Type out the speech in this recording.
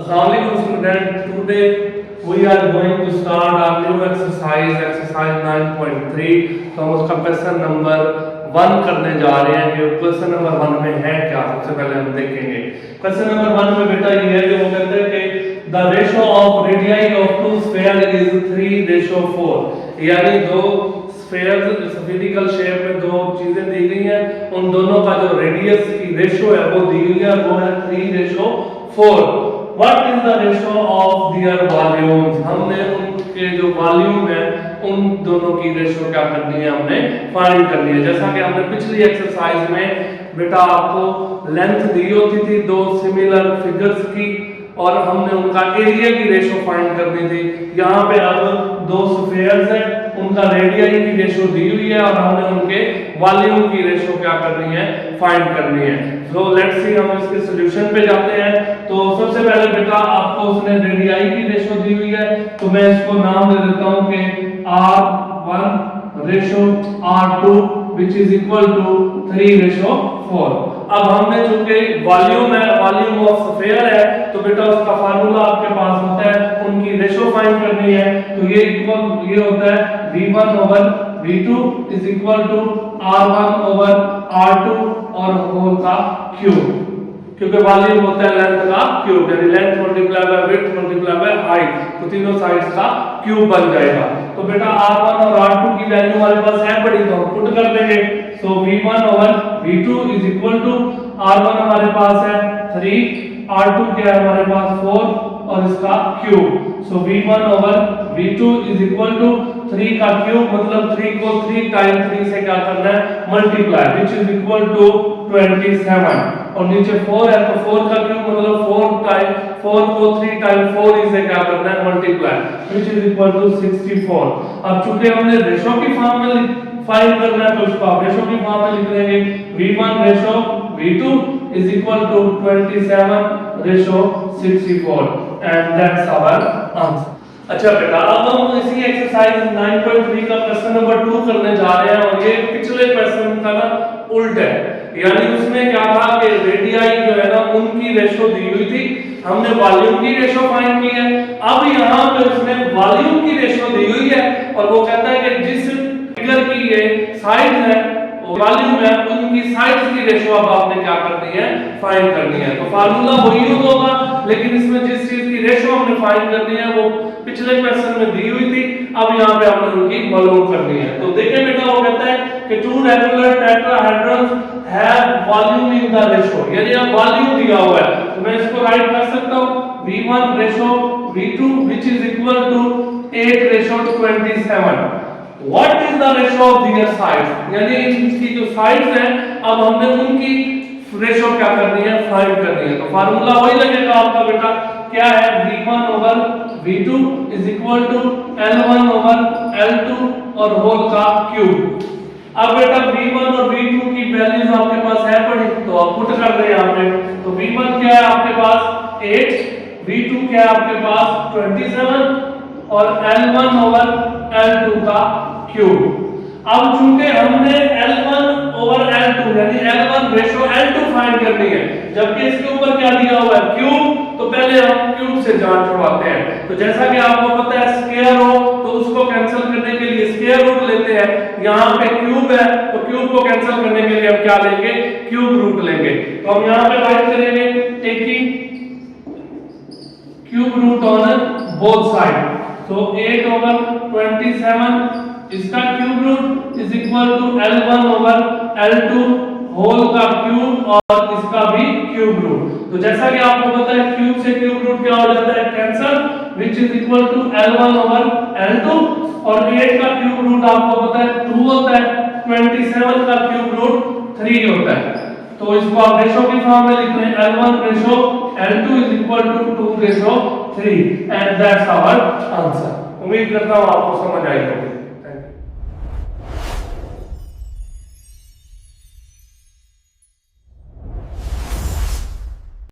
Assalamualaikum student. Today we are going to start our new exercise 9.3. तो हम उसका question number 1 करने जा रहे हैं कि क्वेश्चन नंबर 1 में है क्या। सबसे पहले हम देखेंगे क्वेश्चन नंबर 1 में बेटा ये है कि वो कहते हैं कि the ratio of radii of two sphere is 3:4, यानी दो स्फीयर्स सिफिरिकल शेप में दो चीजें दी गई हैं, उन दोनों का जो रेडियस की रेशो है वो दी गई है, वो है 3:4। What is the ratio of their volumes? हमने उनके जो वॉल्यूम है उन दोनों की रेशो क्या करनी है, हमने फाइंड करनी है। जैसा कि हमने पिछली एक्सरसाइज में बेटा आपको लेंथ दी होती थी दो सिमिलर फिगर्स की और हमने उनका एरिया की रेशो फाइंड करनी थी। यहाँ पे अब दो स्फीयर्स हैं, उनका रेडियाई की रेशो दी हुई है और हमने उनके वॉल्यूम की रेशो क्या करनी है, फाइंड करनी है। सो लेट्स सी, हम इसके सॉल्यूशन पे जाते हैं। तो सबसे पहले बेटा आपको उसने रेडियाई की रेशो दी हुई है, तो मैं इसको नाम दे देता हूं कि R1 ratio R2 which is equal to 3:4। अब हमने चूंकि वॉल्यूम है, वॉल्यूम ऑफ स्फीयर है, तो बेटा उसका फार्मूला आपके पास होता है, उनकी रेशो फाइंड करनी है। तो ये होता है V1/V2 is equal to R1/R2 और होल का क्यूब, क्योंकि वॉल्यूम होता है लेंथ का क्यूब, यानी length multiply by width multiply by height, तो तीनों साइड्स का क्यूब बन जाएगा। तो बेटा R1 और R2 की वैल्यू हमारे पास है बड़ी, तो हम पुट कर देंगे। सो V1/V2 is equal to R1 हमारे पास है 3, R2 क्या है हमारे पास 4 और इसका cube. So V1/V2 is equal to 3 का क्यूब, मतलब 3 को 3 टाइम 3 से क्या करना है, multiply, which is equal to 27। और नीचे 4 है तो 4 का क्यूब मतलब 4 को 3 टाइम 4 से क्या करना है, multiply, which is equal to 64। अब चूंकि हमने रेशो की फॉर्म में फाइंड करना है तो उसको आप रेशो की फॉर्म में लिख लेंगे। V1/V2 is equal to 27:64 and that's our answer। अच्छा बेटा, अब हम इसी एक्सरसाइज 9.3 का क्वेश्चन नंबर 2 करने जा रहे हैं और ये पिछले क्वेश्चन का ना उल्टा है, यानी उसमें क्या था कि रेडियाई जो है ना उनकी रेशो दी हुई थी, हमने वॉल्यूम की रेशो फाइंड की है। अब यहाँ पे उसने वॉल्यूम की रेशो दी हुई है और वो कहता है कि जिस फिगर की ये साइड है वॉल्यूम है, उनकी साइड्स की रेशो अब आपने क्या करनी है, फाइंड करनी है। तो फार्मूला वही होगा, लेकिन इसमें जिस चीज की रेशो हमने फाइंड करनी है वो पिछले क्वेश्चन में दी हुई थी, अब यहाँ पे हमने उनकी मालूम करनी है। तो देखें बेटा, वो कहता है कि two regular tetrahedrons have volume in the ratio, यानी अब वॉल्यूम दिया हुआ है तो मैं इसको राइट कर सकता हूँ V1/V2 which is equal to 8:27। What is the ratio of their sides, यानी इनकी जो साइड्स हैं अब हमने उनकी रेशो क्या करनी है, फाइंड करनी है। तो फार्मूला वही लगेगा आपका बेटा, क्या है, V1/V2 is equal to L1/L2 और होल का क्यूब। अब बेटा V1 और V2 की वैल्यूज आपके पास है पड़ी, तो आप पुट कर दें यहाँ पे। तो V1 क्या है आपके पास 8, V2 क्या है आपके पास 27 और L1/L2 का क्यूब। अब चूंकि हमने L1/L2 यानी L1 रेशो L2 फाइंड करनी है, जबकि इसके ऊपर क्या दिया हुआ है, क्यूब, तो पहले हम क्यूब से जांच करवाते हैं। तो जैसा कि आपको पता है स्क्वायर हो तो उसको कैंसिल करने के लिए स्क्वायर रूट लेते हैं, यहाँ पे क्यूब है तो क्यूब को कैंसिल करने के लिए हम क्या लेंगे, क्यूब रूट लेंगे। तो हम यहाँ पे राइट करेंगे taking cube root on both side. तो 8/27 इसका cube root is equal to L1/L2 whole का क्यूब और इसका भी क्यूब रूट। तो जैसा कि आपको पता है क्यूब से क्यूब रूट क्या हो जाता है, cancel, which is equal to L1/L2 और 8 का क्यूब रूट आपको पता है 2 होता है, 27 का क्यूब रूट 3 होता है। तो इसको आप रेशो की फॉर्म में लिख लें, L1/L2 is equal to 2/3 and that's our answer। उम्मीद करता हूँ आपको समझ आई होगी।